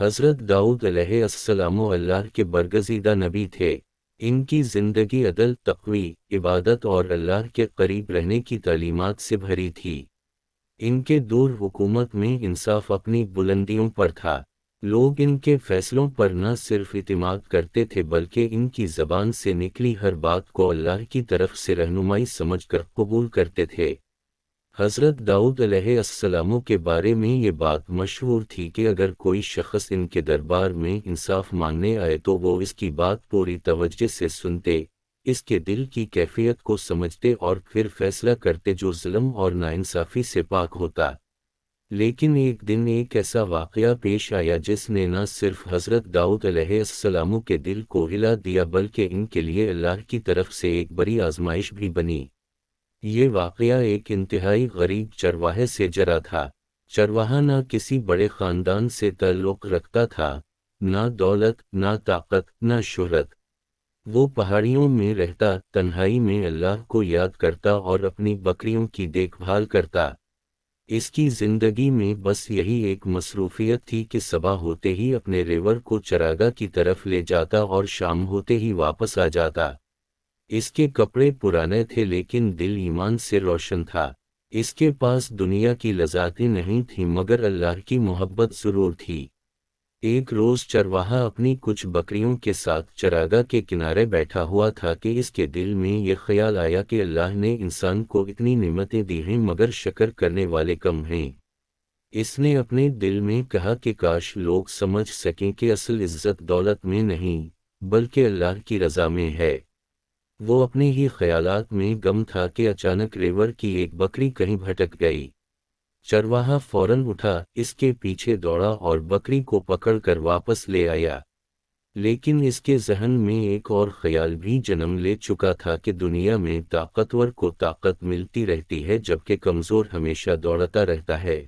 حضرت داؤد علیہ السلام اللہ کے برگزیدہ نبی تھے۔ ان کی زندگی عدل، تقوی، عبادت اور اللہ کے قریب رہنے کی تعلیمات سے بھری تھی۔ ان کے دور حکومت میں انصاف اپنی بلندیوں پر تھا۔ لوگ ان کے فیصلوں پر نہ صرف اعتماد کرتے تھے بلکہ ان کی زبان سے نکلی ہر بات کو اللہ کی طرف سے رہنمائی سمجھ کر قبول کرتے تھے۔ حضرت داؤد علیہ السلام کے بارے میں یہ بات مشہور تھی کہ اگر کوئی شخص ان کے دربار میں انصاف مانگنے آئے تو وہ اس کی بات پوری توجہ سے سنتے، اس کے دل کی کیفیت کو سمجھتے اور پھر فیصلہ کرتے جو ظلم اور ناانصافی سے پاک ہوتا۔ لیکن ایک دن ایک ایسا واقعہ پیش آیا جس نے نہ صرف حضرت داؤد علیہ السلام کے دل کو ہلا دیا بلکہ ان کے لیے اللہ کی طرف سے ایک بڑی آزمائش بھی بنی۔ یہ واقعہ ایک انتہائی غریب چرواہے سے جرا تھا۔ چرواہا نہ کسی بڑے خاندان سے تعلق رکھتا تھا، نہ دولت، نہ طاقت، نہ شہرت۔ وہ پہاڑیوں میں رہتا، تنہائی میں اللہ کو یاد کرتا اور اپنی بکریوں کی دیکھ بھال کرتا۔ اس کی زندگی میں بس یہی ایک مصروفیت تھی کہ صبح ہوتے ہی اپنے ریوڑ کو چراگاہ کی طرف لے جاتا اور شام ہوتے ہی واپس آ جاتا۔ اس کے کپڑے پرانے تھے لیکن دل ایمان سے روشن تھا۔ اس کے پاس دنیا کی لذاتیں نہیں تھیں مگر اللہ کی محبت ضرور تھی۔ ایک روز چرواہا اپنی کچھ بکریوں کے ساتھ چراگاہ کے کنارے بیٹھا ہوا تھا کہ اس کے دل میں یہ خیال آیا کہ اللہ نے انسان کو اتنی نعمتیں دی ہیں مگر شکر کرنے والے کم ہیں۔ اس نے اپنے دل میں کہا کہ کاش لوگ سمجھ سکیں کہ اصل عزت دولت میں نہیں بلکہ اللہ کی رضا میں ہے۔ وہ اپنے ہی خیالات میں گم تھا کہ اچانک ریوڑ کی ایک بکری کہیں بھٹک گئی۔ چرواہا فوراً اٹھا، اس کے پیچھے دوڑا اور بکری کو پکڑ کر واپس لے آیا۔ لیکن اس کے ذہن میں ایک اور خیال بھی جنم لے چکا تھا کہ دنیا میں طاقتور کو طاقت ملتی رہتی ہے جبکہ کمزور ہمیشہ دوڑتا رہتا ہے،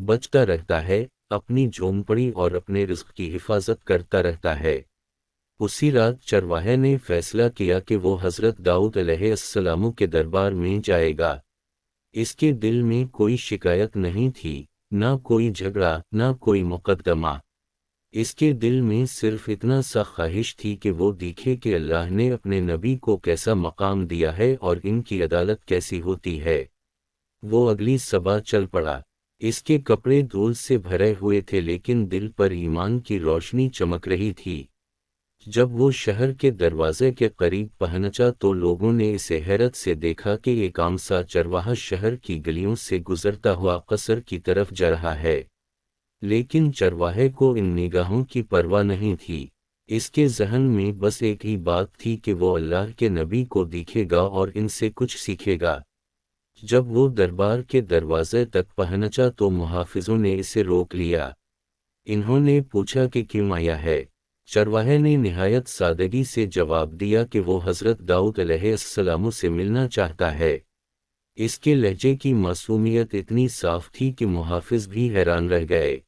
بچتا رہتا ہے، اپنی جھونپڑی اور اپنے رزق کی حفاظت کرتا رہتا ہے۔ اسی رات چرواہے نے فیصلہ کیا کہ وہ حضرت داؤد علیہ السلام کے دربار میں جائے گا۔ اس کے دل میں کوئی شکایت نہیں تھی، نہ کوئی جھگڑا، نہ کوئی مقدمہ۔ اس کے دل میں صرف اتنا سا خواہش تھی کہ وہ دیکھے کہ اللہ نے اپنے نبی کو کیسا مقام دیا ہے اور ان کی عدالت کیسی ہوتی ہے۔ وہ اگلی صبح چل پڑا۔ اس کے کپڑے دھول سے بھرے ہوئے تھے لیکن دل پر ایمان کی روشنی چمک رہی تھی۔ جب وہ شہر کے دروازے کے قریب پہنچا تو لوگوں نے اسے حیرت سے دیکھا کہ ایک عام سا چرواہا شہر کی گلیوں سے گزرتا ہوا قصر کی طرف جا رہا ہے۔ لیکن چرواہے کو ان نگاہوں کی پرواہ نہیں تھی۔ اس کے ذہن میں بس ایک ہی بات تھی کہ وہ اللہ کے نبی کو دیکھے گا اور ان سے کچھ سیکھے گا۔ جب وہ دربار کے دروازے تک پہنچا تو محافظوں نے اسے روک لیا۔ انہوں نے پوچھا کہ کیوں آیا ہے؟ چرواہے نے نہایت سادگی سے جواب دیا کہ وہ حضرت داؤد علیہ السلام سے ملنا چاہتا ہے۔ اس کے لہجے کی معصومیت اتنی صاف تھی کہ محافظ بھی حیران رہ گئے۔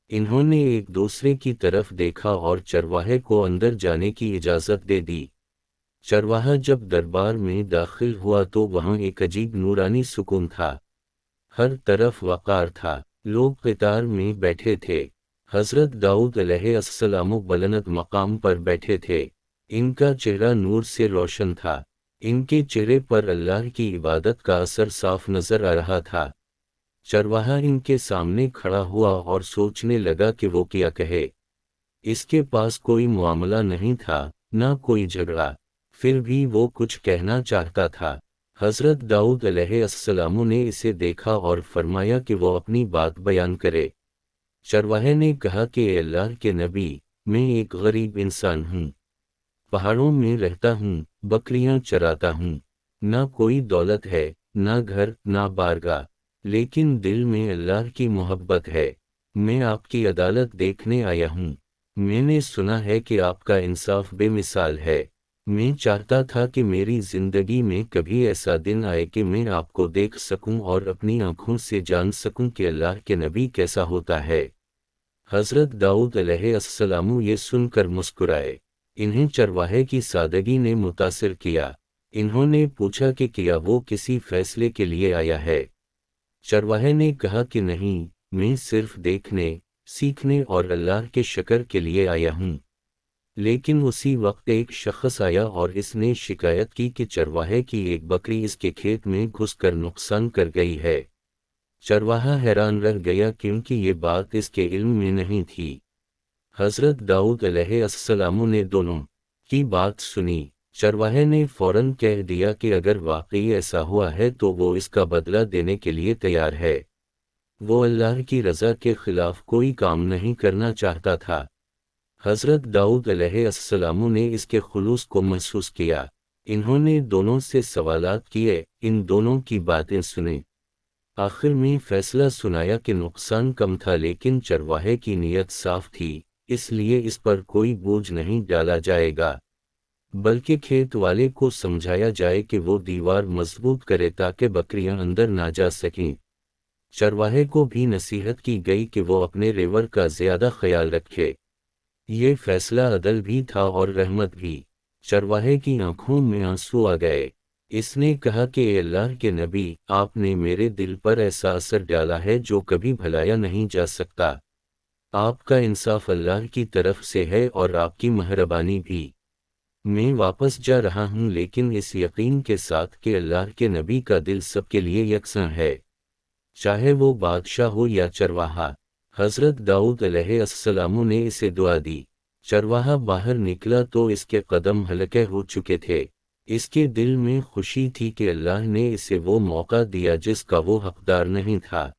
انہوں نے ایک دوسرے کی طرف دیکھا اور چرواہے کو اندر جانے کی اجازت دے دی۔ چرواہا جب دربار میں داخل ہوا تو وہاں ایک عجیب نورانی سکون تھا۔ ہر طرف وقار تھا، لوگ قطار میں بیٹھے تھے۔ حضرت داؤد علیہ السلام بلند مقام پر بیٹھے تھے۔ ان کا چہرہ نور سے روشن تھا۔ ان کے چہرے پر اللہ کی عبادت کا اثر صاف نظر آ رہا تھا۔ چرواہا ان کے سامنے کھڑا ہوا اور سوچنے لگا کہ وہ کیا کہے۔ اس کے پاس کوئی معاملہ نہیں تھا، نہ کوئی جھگڑا، پھر بھی وہ کچھ کہنا چاہتا تھا۔ حضرت داؤد علیہ السلام نے اسے دیکھا اور فرمایا کہ وہ اپنی بات بیان کرے۔ چرواہے نے کہا کہ اے اللہ کے نبی، میں ایک غریب انسان ہوں، پہاڑوں میں رہتا ہوں، بکریاں چراتا ہوں، نہ کوئی دولت ہے، نہ گھر، نہ بارگاہ، لیکن دل میں اللہ کی محبت ہے۔ میں آپ کی عدالت دیکھنے آیا ہوں۔ میں نے سنا ہے کہ آپ کا انصاف بے مثال ہے۔ میں چاہتا تھا کہ میری زندگی میں کبھی ایسا دن آئے کہ میں آپ کو دیکھ سکوں اور اپنی آنکھوں سے جان سکوں کہ اللہ کے نبی کیسا ہوتا ہے۔ حضرت داؤد علیہ السلام یہ سن کر مسکرائے۔ انہیں چرواہے کی سادگی نے متاثر کیا۔ انہوں نے پوچھا کہ کیا وہ کسی فیصلے کے لیے آیا ہے؟ چرواہے نے کہا کہ نہیں، میں صرف دیکھنے، سیکھنے اور اللہ کے شکر کے لیے آیا ہوں۔ لیکن اسی وقت ایک شخص آیا اور اس نے شکایت کی کہ چرواہے کی ایک بکری اس کے کھیت میں گھس کر نقصان کر گئی ہے۔ چرواہا حیران رہ گیا کیونکہ یہ بات اس کے علم میں نہیں تھی۔ حضرت داؤد علیہ السلام نے دونوں کی بات سنی۔ چرواہے نے فوراً کہہ دیا کہ اگر واقعی ایسا ہوا ہے تو وہ اس کا بدلہ دینے کے لیے تیار ہے۔ وہ اللہ کی رضا کے خلاف کوئی کام نہیں کرنا چاہتا تھا۔ حضرت داؤد علیہ السلام نے اس کے خلوص کو محسوس کیا۔ انہوں نے دونوں سے سوالات کیے، ان دونوں کی باتیں سنیں۔ آخر میں فیصلہ سنایا کہ نقصان کم تھا لیکن چرواہے کی نیت صاف تھی، اس لیے اس پر کوئی بوجھ نہیں ڈالا جائے گا، بلکہ کھیت والے کو سمجھایا جائے کہ وہ دیوار مضبوط کرے تاکہ بکریاں اندر نہ جا سکیں۔ چرواہے کو بھی نصیحت کی گئی کہ وہ اپنے ریوڑ کا زیادہ خیال رکھے۔ یہ فیصلہ عدل بھی تھا اور رحمت بھی۔ چرواہے کی آنکھوں میں آنسو آ گئے۔ اس نے کہا کہ اے اللہ کے نبی، آپ نے میرے دل پر ایسا اثر ڈالا ہے جو کبھی بھلایا نہیں جا سکتا۔ آپ کا انصاف اللہ کی طرف سے ہے اور آپ کی مہربانی بھی۔ میں واپس جا رہا ہوں لیکن اس یقین کے ساتھ کہ اللہ کے نبی کا دل سب کے لیے یکساں ہے، چاہے وہ بادشاہ ہو یا چرواہا۔ حضرت داؤد علیہ السلام نے اسے دعا دی۔ چرواہا باہر نکلا تو اس کے قدم ہلکے ہو چکے تھے۔ اس کے دل میں خوشی تھی کہ اللہ نے اسے وہ موقع دیا جس کا وہ حقدار نہیں تھا۔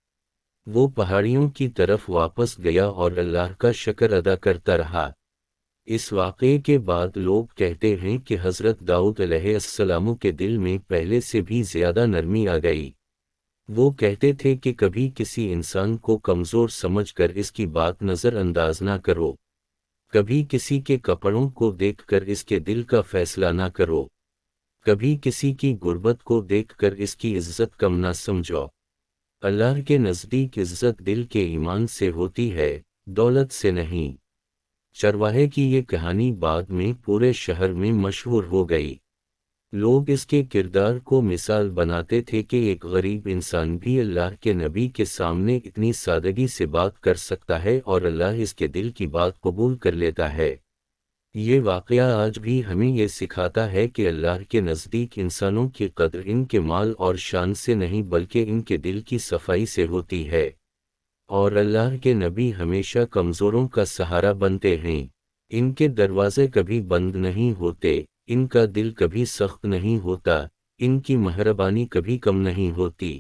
وہ پہاڑیوں کی طرف واپس گیا اور اللہ کا شکر ادا کرتا رہا۔ اس واقعے کے بعد لوگ کہتے ہیں کہ حضرت داؤد علیہ السلام کے دل میں پہلے سے بھی زیادہ نرمی آ گئی۔ وہ کہتے تھے کہ کبھی کسی انسان کو کمزور سمجھ کر اس کی بات نظر انداز نہ کرو، کبھی کسی کے کپڑوں کو دیکھ کر اس کے دل کا فیصلہ نہ کرو، کبھی کسی کی غربت کو دیکھ کر اس کی عزت کم نہ سمجھو۔ اللہ کے نزدیک عزت دل کے ایمان سے ہوتی ہے، دولت سے نہیں۔ چرواہے کی یہ کہانی بعد میں پورے شہر میں مشہور ہو گئی۔ لوگ اس کے کردار کو مثال بناتے تھے کہ ایک غریب انسان بھی اللہ کے نبی کے سامنے اتنی سادگی سے بات کر سکتا ہے اور اللہ اس کے دل کی بات قبول کر لیتا ہے۔ یہ واقعہ آج بھی ہمیں یہ سکھاتا ہے کہ اللہ کے نزدیک انسانوں کی قدر ان کے مال اور شان سے نہیں بلکہ ان کے دل کی صفائی سے ہوتی ہے، اور اللہ کے نبی ہمیشہ کمزوروں کا سہارا بنتے ہیں۔ ان کے دروازے کبھی بند نہیں ہوتے، ان کا دل کبھی سخت نہیں ہوتا، ان کی مہربانی کبھی کم نہیں ہوتی۔